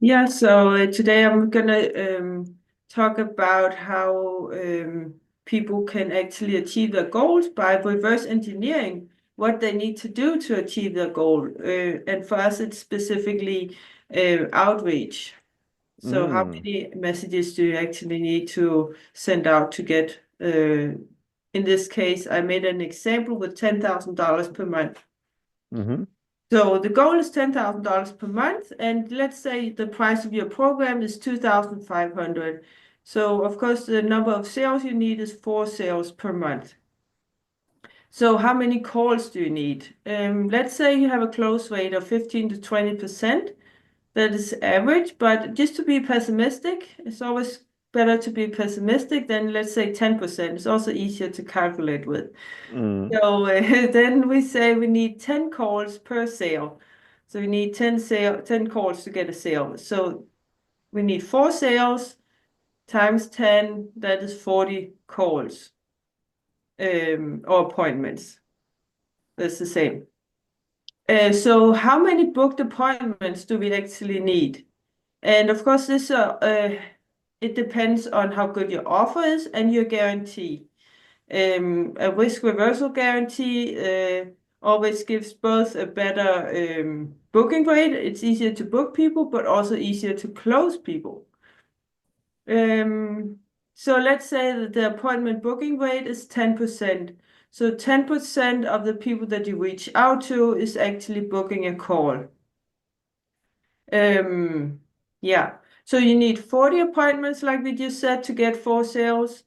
Yeah, so today I'm gonna talk about how people can actually achieve their goals by reverse engineering what they need to do to achieve their goal. And for us, it's specifically outreach. So how Mm, many messages do you actually need to send out to get, in this case, I made an example with $10,000 per month. hmm So the goal is $10,000 per month, and let's say the price of your program is 2,500. So of course the number of sales you need is 4 sales per month. So how many calls do you need? Let's say you have a close rate of 15 to 20%. That is average, but just to be pessimistic, it's always better to be pessimistic than let's say 10%. It's also easier to calculate with. mm. So then we say we need 10 calls per sale. So we need 10 calls to get a sale. So we need 4 sales times 10, that is 40 calls or appointments. That's the same. So how many booked appointments do we actually need? And of course, it depends on how good your offer is and your guarantee. A risk reversal guarantee always gives both a better booking rate. It's easier to book people, but also easier to close people. Um, so let's say that the appointment booking rate is 10%. So 10% of the people that you reach out to is actually booking a call. Um, yeah. So you need 40 appointments, like we just said, to get 4 sales.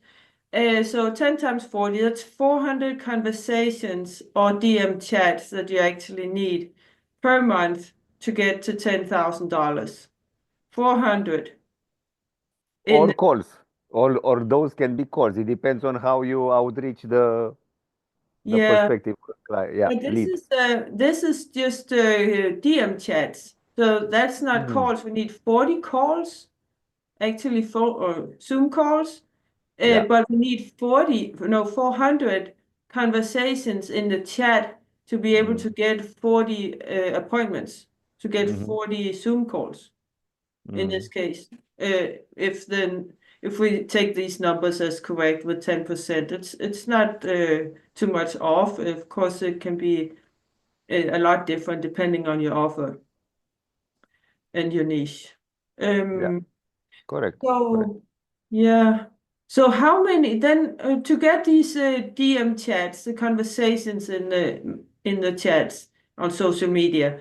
So 10 times 40, that's 400 conversations or DM chats that you actually need per month to get to $10,000. 400 in, Or calls. Or those can be calls. It depends on how you outreach the yeah, prospective client. Yeah, but lead. this is just DM chats. So that's not Mm. calls. We need 40 calls, actually phone or Zoom calls. Yeah. But we need 40, no, 400 conversations in the chat to be able Mm. to get 40 appointments, to get hmm 40 Zoom calls in this Mm. case. If then if we take these numbers as correct with 10%, it's not too much off. Of course, it can be a lot different depending on your offer and your niche. Yeah. Um, Correct. Correct. So, yeah. So how many then to get these DM chats, the conversations in the chats on social media,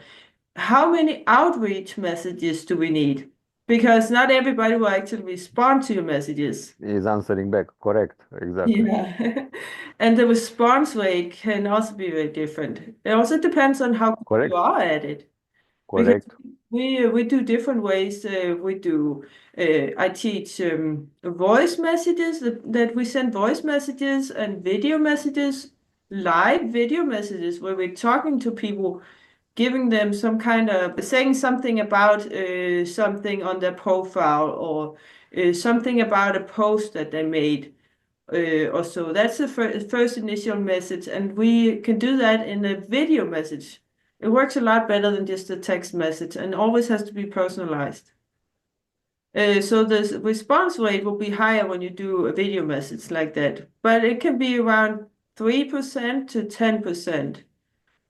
how many outreach messages do we need? Because not everybody will actually respond to your messages. Is answering back. Correct. Exactly. Yeah. And the response rate can also be very different. It also depends on how good you Correct. are at it. Because Correct. we do different ways. We do. I teach voice messages that we send voice messages and video messages, live video messages where we're talking to people, giving them some kind of saying something about something on their profile or something about a post that they made or so. That's the first initial message, and we can do that in a video message. It works a lot better than just a text message and always has to be personalized. So the response rate will be higher when you do a video message like that, but it can be around 3% to 10%.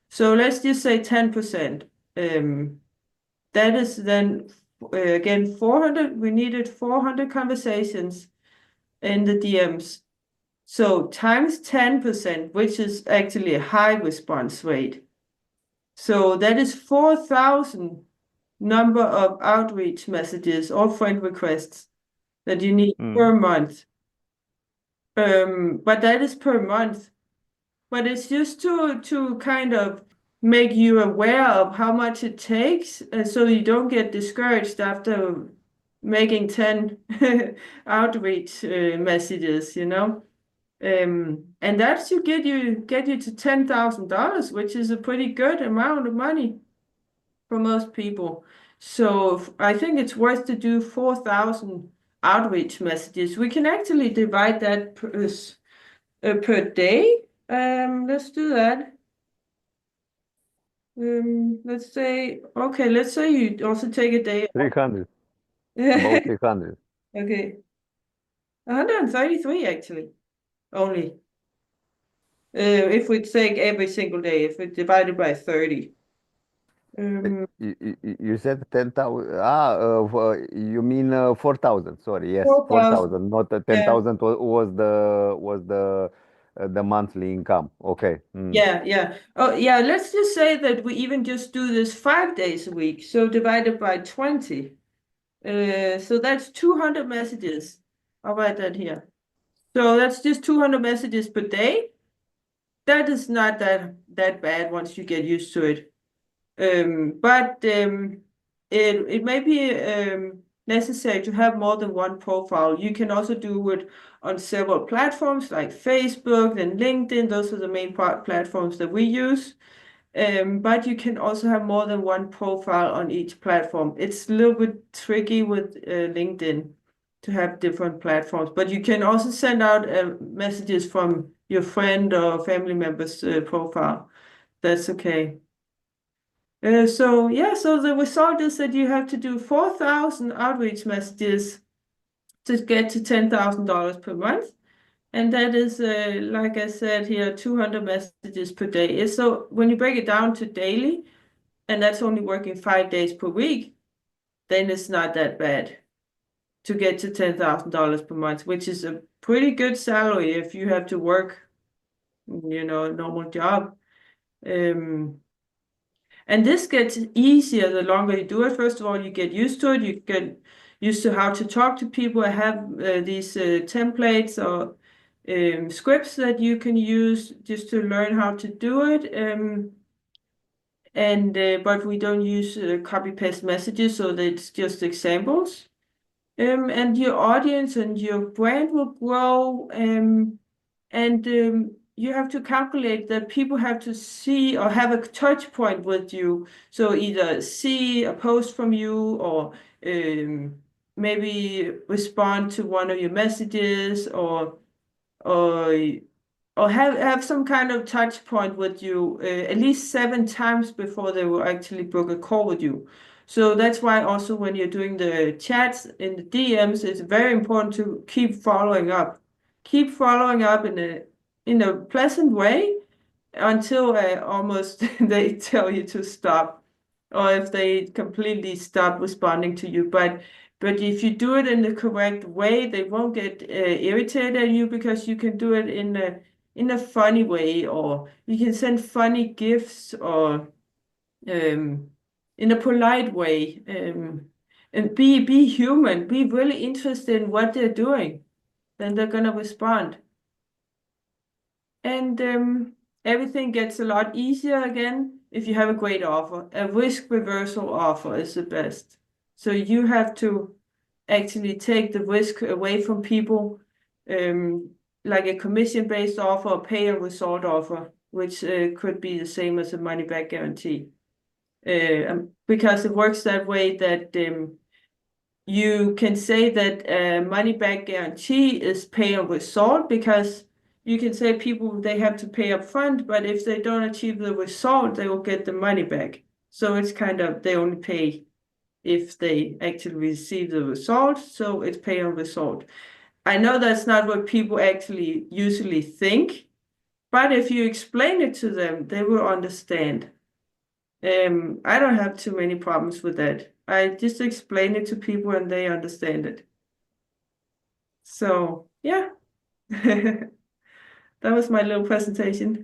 So let's just say 10%. That is then again 400. We needed 400 conversations in the DMs. So times 10%, which is actually a high response rate. So that is 4,000 number of outreach messages or friend requests that you need per Mm. month. But that is per month. But it's just to kind of make you aware of how much it takes, so you don't get discouraged after making 10 outreach messages, you know. And that should get you to $10,000, which is a pretty good amount of money for most people. So I think it's worth to do 4,000 outreach messages. We can actually divide that per day. Let's do that. Let's say, okay, let's say you also take a day off. 300, about 300. Okay, 133 actually, only. If we take every single day, if we divide it by 30. You said 10,000. You mean 4,000. Sorry, yes, 4,000. 4,000. Not Yeah, 10,000 was the monthly income. Okay. Mm. yeah, yeah. Oh, yeah, let's just say that we even just do this 5 days a week. So divided by 20. So that's 200 messages. I'll write that here. So that's just 200 messages per day. That is not that bad once you get used to it. But it may be necessary to have more than one profile. You can also do it on several platforms like Facebook and LinkedIn. Those are the main platforms that we use. But you can also have more than one profile on each platform. It's a little bit tricky with LinkedIn to have different platforms, but you can also send out messages from your friend or family member's profile. That's okay. So yeah, so the result is that you have to do 4,000 outreach messages to get to $10,000 per month. And that is, like I said here, 200 messages per day. So when you break it down to daily, and that's only working 5 days per week, then it's not that bad to get to $10,000 per month, which is a pretty good salary if you have to work, a normal job. And this gets easier the longer you do it. First of all, you get used to it. You get used to how to talk to people. I have these templates or scripts that you can use just to learn how to do it. But we don't use copy paste messages, so that it's just examples. And your audience and your brand will grow. And you have to calculate that people have to see or have a touch point with you. So either see a post from you or maybe respond to one of your messages or or have some kind of touch point with you at least 7 times before they will actually book a call with you. So that's why also when you're doing the chats in the DMs, it's very important to keep following up. Keep following up in a pleasant way until almost they tell you to stop, or if they completely stop responding to you. But if you do it in the correct way, they won't get irritated at you because you can do it in a funny way, or you can send funny gifts, or in a polite way, and be human, be really interested in what they're doing. Then they're gonna respond. And everything gets a lot easier again if you have a great offer. A risk reversal offer is the best. So you have to actually take the risk away from people, like a commission-based offer or pay a result offer, which could be the same as a money-back guarantee. Because it works that way that you can say that a money-back guarantee is pay a result, because you can say people they have to pay up front, but if they don't achieve the result, they will get the money back. So it's kind of they only pay if they actually receive the result, so it's pay on result. I know that's not what people actually usually think, but if you explain it to them, they will understand. I don't have too many problems with that. I just explain it to people and they understand it. So, yeah, that was my little presentation.